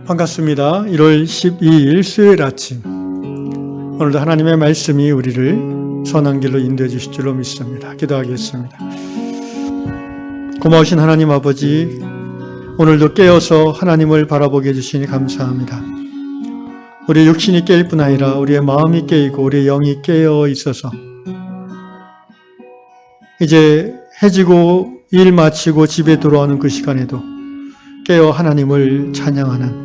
반갑습니다. 1월 12일 수요일 아침, 오늘도 하나님의 말씀이 우리를 선한 길로 인도해 주실 줄로 믿습니다. 기도하겠습니다. 고마우신 하나님 아버지, 오늘도 깨어서 하나님을 바라보게 해주시니 감사합니다. 우리의 육신이 깨일 뿐 아니라 우리의 마음이 깨이고 우리의 영이 깨어 있어서 이제 해지고 일 마치고 집에 돌아오는 그 시간에도 깨어 하나님을 찬양하는,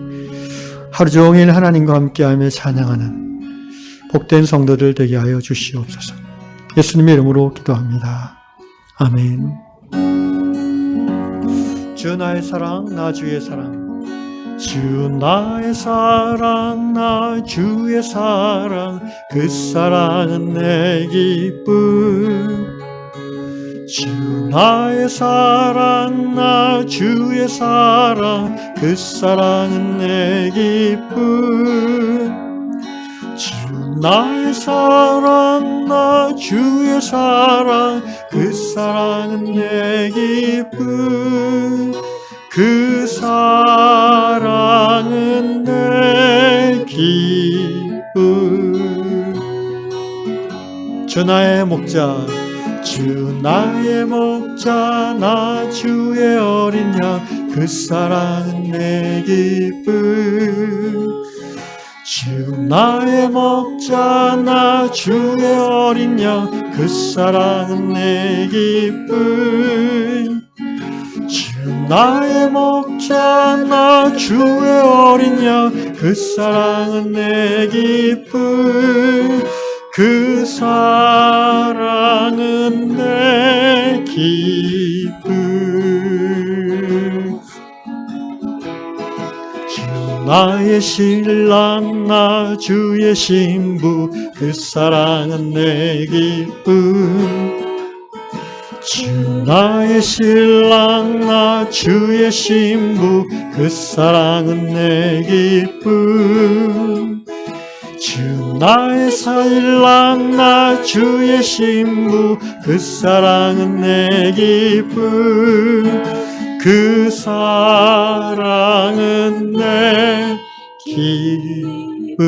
하루 종일 하나님과 함께하며 찬양하는 복된 성도들 되게 하여 주시옵소서. 예수님의 이름으로 기도합니다. 아멘. 주 나의 사랑, 나 주의 사랑. 주 나의 사랑, 나 주의 사랑. 그 사랑은 내 기쁨. 주 나의 사랑, 나 주의 사랑. 그 사랑은 내 기쁨. 주 나의 사랑, 나 주의 사랑. 그 사랑은 내 기쁨. 그 사랑은 내 기쁨. 주 나의 목자, 주 나의 목자, 나 주의 어린 양. 그 사랑은 내 기쁨. 주 나의 목자, 나 주의 어린 양. 그 사랑은 내 기쁨. 주 나의 목자, 나 주의 어린 양. 그 사랑은 내 기쁨. 그 사랑은 내 기쁨. 주 나의 신랑, 나 주의 신부. 그 사랑은 내 기쁨. 주 나의 신랑, 나 주의 신부. 그 사랑은 내 기쁨. 주 나의 신랑, 나 주의 신부. 그 사랑은 내 기쁨. 그 사랑은 내 기쁨.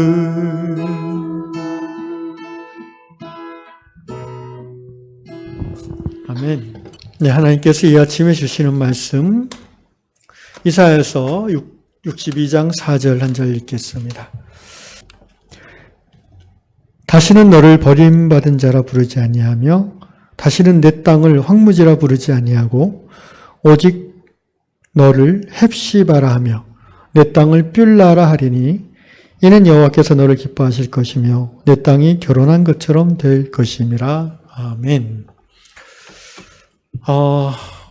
아멘. 네, 하나님께서 이 아침에 주시는 말씀, 이사야서 62장 4절 한 절 읽겠습니다. 다시는 너를 버림받은 자라 부르지 아니하며 다시는 내 땅을 황무지라 부르지 아니하고 오직 너를 헵시바라 하며 내 땅을 뷸라라 하리니 이는 여호와께서 너를 기뻐하실 것이며 내 땅이 결혼한 것처럼 될 것임이라. 아멘.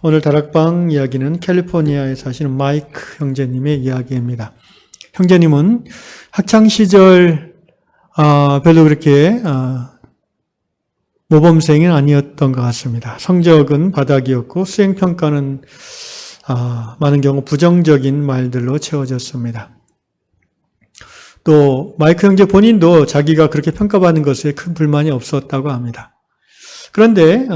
오늘 다락방 이야기는 캘리포니아에 사시는 마이크 형제님의 이야기입니다. 형제님은 학창시절 별로 그렇게 모범생은 아니었던 것 같습니다. 성적은 바닥이었고 수행평가는 많은 경우 부정적인 말들로 채워졌습니다. 또 마이크 형제 본인도 자기가 그렇게 평가받는 것에 큰 불만이 없었다고 합니다. 그런데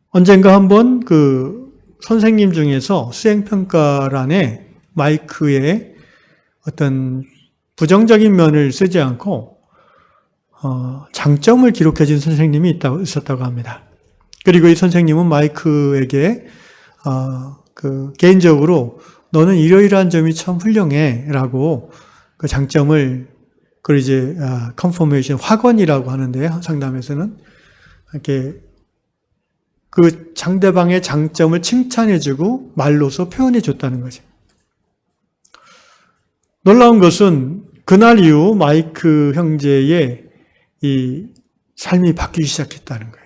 언젠가 한번 그 선생님 중에서 수행평가란에 마이크에 어떤 부정적인 면을 쓰지 않고 장점을 기록해 준 선생님이 있었다고 합니다. 그리고 이 선생님은 마이크에게 개인적으로 너는 이러이러한 점이 참 훌륭해 라고 그 장점을, 그걸 이제 컨포메이션, 확언이라고 하는데 상담에서는 이렇게 그 상대방의 장점을 칭찬해주고 말로서 표현해줬다는 거죠. 놀라운 것은 그날 이후 마이크 형제의 이 삶이 바뀌기 시작했다는 거예요.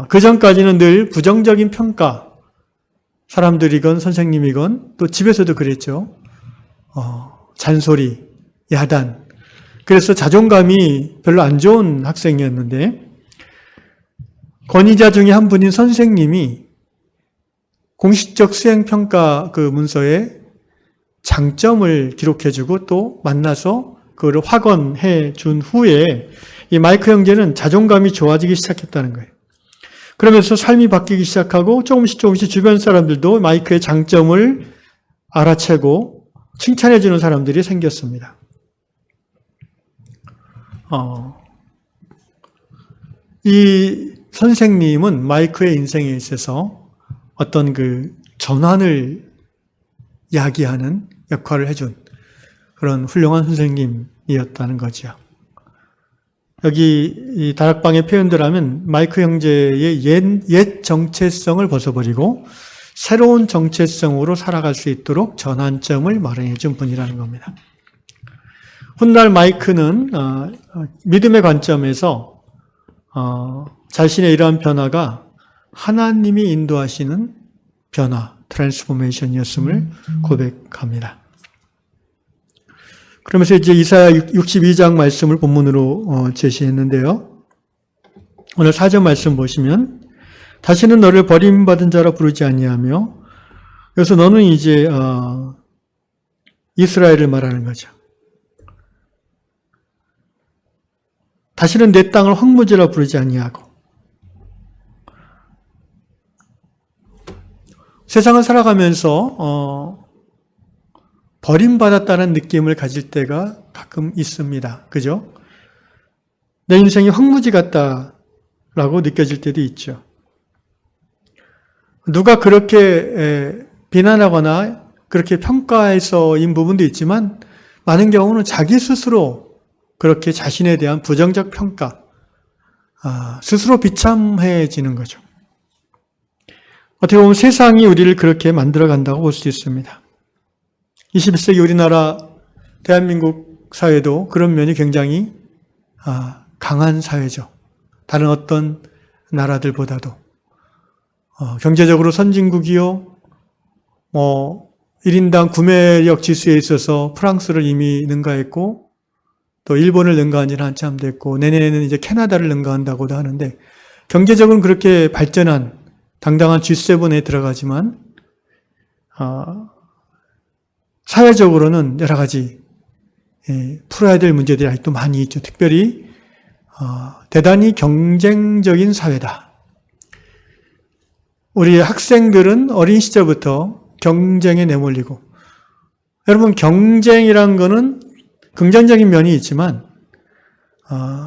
그 전까지는 늘 부정적인 평가, 사람들이건 선생님이건 또 집에서도 그랬죠. 잔소리, 야단. 그래서 자존감이 별로 안 좋은 학생이었는데 권위자 중에 한 분인 선생님이 공식적 수행평가 그 문서에 장점을 기록해주고 또 만나서 그걸 확언해 준 후에 이 마이크 형제는 자존감이 좋아지기 시작했다는 거예요. 그러면서 삶이 바뀌기 시작하고 조금씩 주변 사람들도 마이크의 장점을 알아채고 칭찬해 주는 사람들이 생겼습니다. 이 선생님은 마이크의 인생에 있어서 어떤 그 전환을 야기하는 역할을 해준 그런 훌륭한 선생님이었다는 거죠. 여기 이 다락방의 표현들하면 마이크 형제의 옛 정체성을 벗어버리고 새로운 정체성으로 살아갈 수 있도록 전환점을 마련해 준 분이라는 겁니다. 훗날 마이크는 믿음의 관점에서 자신의 이러한 변화가 하나님이 인도하시는 변화, 트랜스포메이션이었음을 고백합니다. 그러면서 이제 이사야 62장 말씀을 본문으로 제시했는데요. 오늘 4절 말씀 보시면 다시는 너를 버림받은 자라 부르지 아니하며, 그래서 너는 이제 이스라엘을 말하는 거죠. 다시는 내 땅을 황무지라 부르지 아니하고, 세상을 살아가면서 버림받았다는 느낌을 가질 때가 가끔 있습니다. 그죠? 내 인생이 황무지 같다라고 느껴질 때도 있죠. 누가 그렇게 비난하거나 그렇게 평가해서인 부분도 있지만 많은 경우는 자기 스스로 그렇게 자신에 대한 부정적 평가, 스스로 비참해지는 거죠. 어떻게 보면 세상이 우리를 그렇게 만들어간다고 볼 수 있습니다. 21세기 우리나라 대한민국 사회도 그런 면이 굉장히 강한 사회죠. 다른 어떤 나라들보다도. 경제적으로 선진국이요, 1인당 구매력 지수에 있어서 프랑스를 이미 능가했고, 또 일본을 능가한 지는 한참 됐고, 내년에는 이제 캐나다를 능가한다고도 하는데, 경제적으로는 그렇게 발전한 당당한 G7에 들어가지만, 사회적으로는 여러 가지 풀어야 될 문제들이 아직도 많이 있죠. 특별히 대단히 경쟁적인 사회다. 우리 학생들은 어린 시절부터 경쟁에 내몰리고, 여러분 경쟁이란 거는 긍정적인 면이 있지만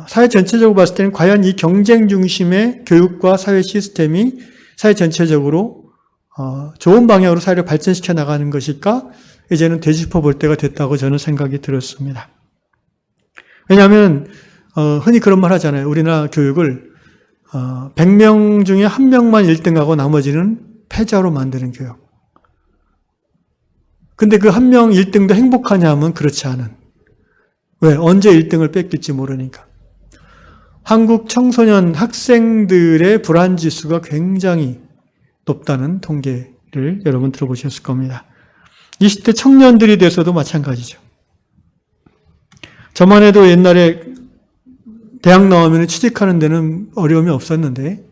사회 전체적으로 봤을 때는 과연 이 경쟁 중심의 교육과 사회 시스템이 사회 전체적으로 좋은 방향으로 사회를 발전시켜 나가는 것일까? 이제는 되짚어 볼 때가 됐다고 저는 생각이 들었습니다. 왜냐하면 흔히 그런 말 하잖아요. 우리나라 교육을 100명 중에 1명만 1등하고 나머지는 패자로 만드는 교육. 근데 그 1명 1등도 행복하냐 하면 그렇지 않은. 왜? 언제 1등을 뺏길지 모르니까. 한국 청소년 학생들의 불안지수가 굉장히 높다는 통계를 여러분 들어보셨을 겁니다. 20대 청년들이 돼서도 마찬가지죠. 저만 해도 옛날에 대학 나오면 취직하는 데는 어려움이 없었는데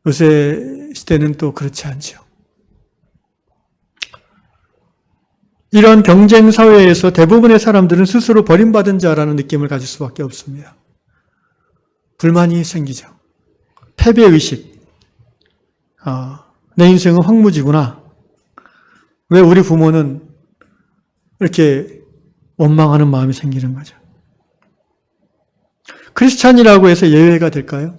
요새 시대는 또 그렇지 않죠. 이런 경쟁 사회에서 대부분의 사람들은 스스로 버림받은 자라는 느낌을 가질 수밖에 없습니다. 불만이 생기죠. 패배의식. 내 인생은 황무지구나. 왜 우리 부모는 이렇게 원망하는 마음이 생기는 거죠. 크리스찬이라고 해서 예외가 될까요?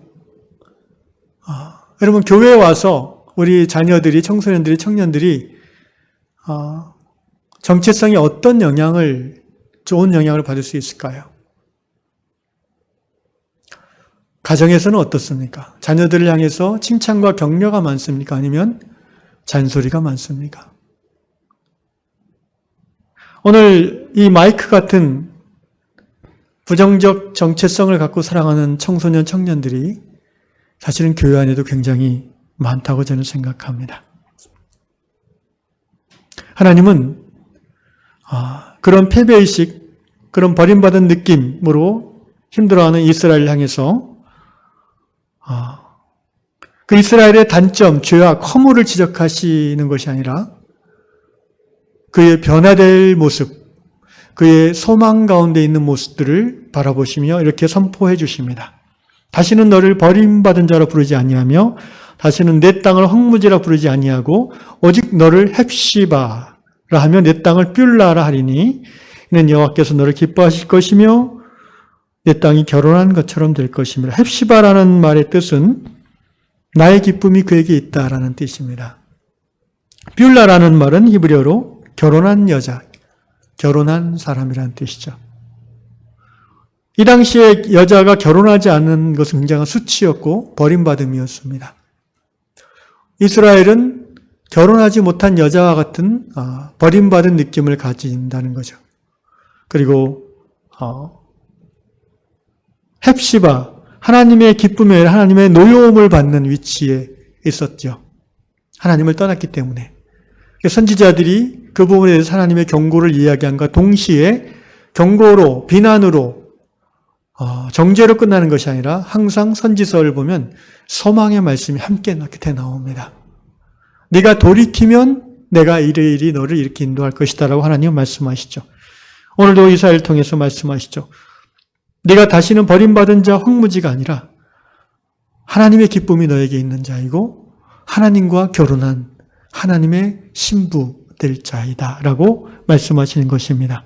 여러분 교회에 와서 우리 자녀들이, 청소년들이, 청년들이 정체성이 어떤 좋은 영향을 받을 수 있을까요? 가정에서는 어떻습니까? 자녀들을 향해서 칭찬과 격려가 많습니까? 아니면 잔소리가 많습니까? 오늘 이 마이크 같은 부정적 정체성을 갖고 살아가는 청소년, 청년들이 사실은 교회 안에도 굉장히 많다고 저는 생각합니다. 하나님은 그런 패배의식, 그런 버림받은 느낌으로 힘들어하는 이스라엘을 향해서 그 이스라엘의 단점, 죄악, 허물을 지적하시는 것이 아니라 그의 변화될 모습, 그의 소망 가운데 있는 모습들을 바라보시며 이렇게 선포해 주십니다. 다시는 너를 버림받은 자라 부르지 아니하며 다시는 내 땅을 황무지라 부르지 아니하고 오직 너를 헵시바라 하며 내 땅을 뷸라라 하리니 이는 여호와께서 너를 기뻐하실 것이며 내 땅이 결혼한 것처럼 될 것입니다. 헵시바라는 말의 뜻은 나의 기쁨이 그에게 있다라는 뜻입니다. 뷸라라는 말은 히브리어로 결혼한 여자, 결혼한 사람이라는 뜻이죠. 이 당시에 여자가 결혼하지 않은 것은 굉장한 수치였고 버림받음이었습니다. 이스라엘은 결혼하지 못한 여자와 같은 버림받은 느낌을 가진다는 거죠. 그리고 헵시바, 하나님의 기쁨에 하나님의 노여움을 받는 위치에 있었죠. 하나님을 떠났기 때문에. 선지자들이 그 부분에 대해서 하나님의 경고를 이야기함과 동시에 경고로, 비난으로, 정죄로 끝나는 것이 아니라 항상 선지서를 보면 소망의 말씀이 함께 끝에 나옵니다. 네가 돌이키면 내가 이리이리 너를 이렇게 인도할 것이다 라고 하나님은 말씀하시죠. 오늘도 이사야를 통해서 말씀하시죠. 네가 다시는 버림받은 자 황무지가 아니라 하나님의 기쁨이 너에게 있는 자이고 하나님과 결혼한 하나님의 신부 될 자이다 라고 말씀하시는 것입니다.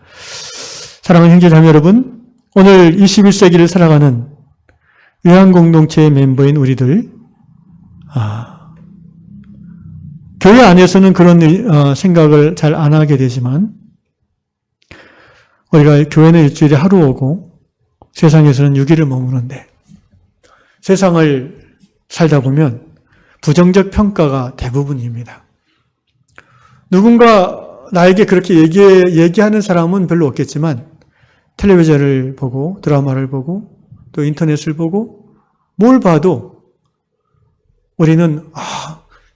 사랑하는 형제자매 여러분, 오늘 21세기를 살아가는 요한공동체의 멤버인 우리들, 교회 안에서는 그런 생각을 잘 안 하게 되지만 우리가 교회는 일주일에 하루 오고 세상에서는 6일을 머무는데 세상을 살다 보면 부정적 평가가 대부분입니다. 누군가 나에게 그렇게 얘기하는 사람은 별로 없겠지만 텔레비전을 보고 드라마를 보고 또 인터넷을 보고 뭘 봐도 우리는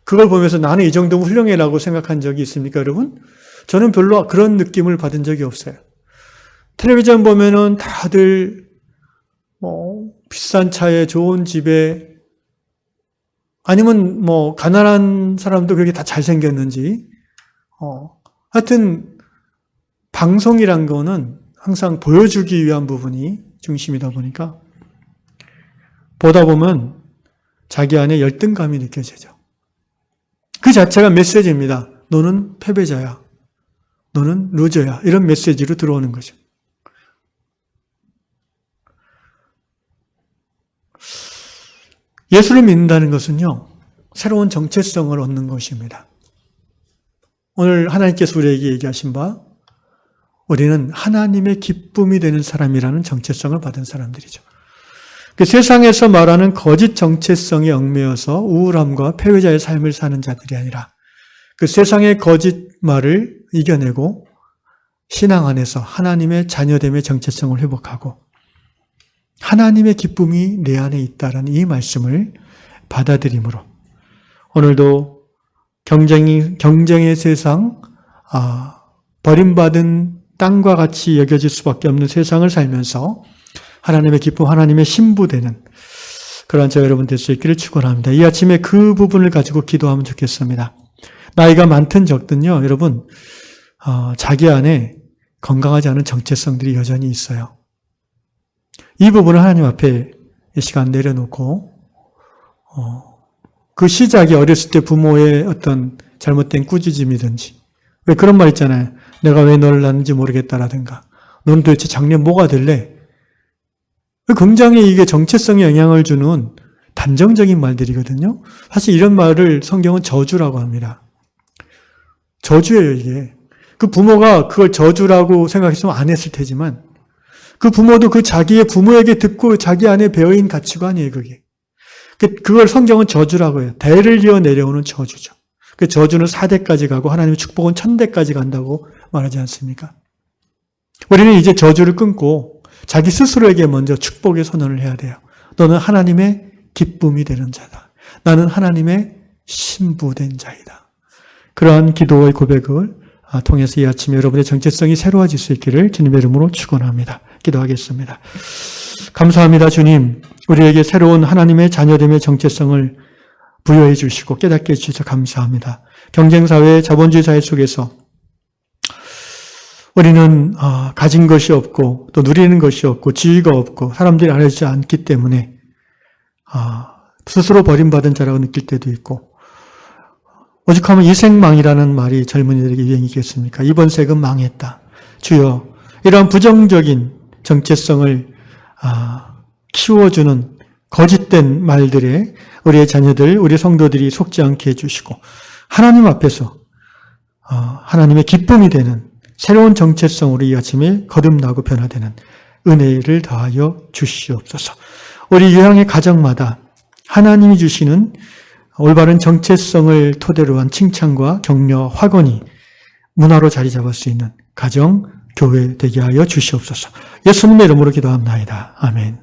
그걸 보면서 나는 이 정도면 훌륭해라고 생각한 적이 있습니까, 여러분? 저는 별로 그런 느낌을 받은 적이 없어요. 텔레비전 보면은 다들 비싼 차에 좋은 집에 아니면 가난한 사람도 그렇게 다 잘생겼는지 하여튼 방송이란 거는 항상 보여주기 위한 부분이 중심이다 보니까 보다 보면 자기 안에 열등감이 느껴지죠. 그 자체가 메시지입니다. 너는 패배자야. 너는 루저야. 이런 메시지로 들어오는 거죠. 예수를 믿는다는 것은요, 새로운 정체성을 얻는 것입니다. 오늘 하나님께서 우리에게 얘기하신 바, 우리는 하나님의 기쁨이 되는 사람이라는 정체성을 받은 사람들이죠. 그 세상에서 말하는 거짓 정체성에 얽매여서 우울함과 패배자의 삶을 사는 자들이 아니라 그 세상의 거짓말을 이겨내고 신앙 안에서 하나님의 자녀됨의 정체성을 회복하고 하나님의 기쁨이 내 안에 있다라는 이 말씀을 받아들임으로 오늘도 경쟁의 세상, 버림받은 땅과 같이 여겨질 수밖에 없는 세상을 살면서 하나님의 기쁨, 하나님의 신부되는 그러한 저와 여러분 될 수 있기를 축원합니다. 이 아침에 그 부분을 가지고 기도하면 좋겠습니다. 나이가 많든 적든요, 여러분, 자기 안에 건강하지 않은 정체성들이 여전히 있어요. 이 부분을 하나님 앞에 이 시간 내려놓고 그 시작이 어렸을 때 부모의 어떤 잘못된 꾸짖음이든지 왜 그런 말 있잖아요. 내가 왜 너를 낳는지 모르겠다라든가 너는 도대체 장래 뭐가 될래? 굉장히 이게 정체성에 영향을 주는 단정적인 말들이거든요. 사실 이런 말을 성경은 저주라고 합니다. 저주예요, 이게. 그 부모가 그걸 저주라고 생각했으면 안 했을 테지만 그 부모도 그 자기의 부모에게 듣고 자기 안에 배어있는 가치관이에요, 그게. 그걸 성경은 저주라고 해요. 대를 이어 내려오는 저주죠. 그 저주는 4대까지 가고 하나님의 축복은 1000대까지 간다고 말하지 않습니까? 우리는 이제 저주를 끊고 자기 스스로에게 먼저 축복의 선언을 해야 돼요. 너는 하나님의 기쁨이 되는 자다. 나는 하나님의 신부된 자이다. 그러한 기도의 고백을 통해서 이 아침에 여러분의 정체성이 새로워질 수 있기를 주님의 이름으로 축원합니다. 기도하겠습니다. 감사합니다, 주님. 우리에게 새로운 하나님의 자녀됨의 정체성을 부여해 주시고 깨닫게 해주셔서 감사합니다. 경쟁사회, 자본주의 사회 속에서 우리는 가진 것이 없고 또 누리는 것이 없고 지위가 없고 사람들이 알아주지 않기 때문에 스스로 버림받은 자라고 느낄 때도 있고 오죽하면 이생망이라는 말이 젊은이들에게 유행이겠습니까? 이번 생은 망했다. 주여, 이러한 부정적인 정체성을 키워주는 거짓된 말들에 우리의 자녀들, 우리 성도들이 속지 않게 해주시고 하나님 앞에서 하나님의 기쁨이 되는 새로운 정체성으로 이 아침에 거듭나고 변화되는 은혜를 더하여 주시옵소서. 우리 유향의 가정마다 하나님이 주시는 올바른 정체성을 토대로 한 칭찬과 격려, 확언이 문화로 자리 잡을 수 있는 가정, 교회 되게 하여 주시옵소서. 예수님의 이름으로 기도합나이다. 아멘.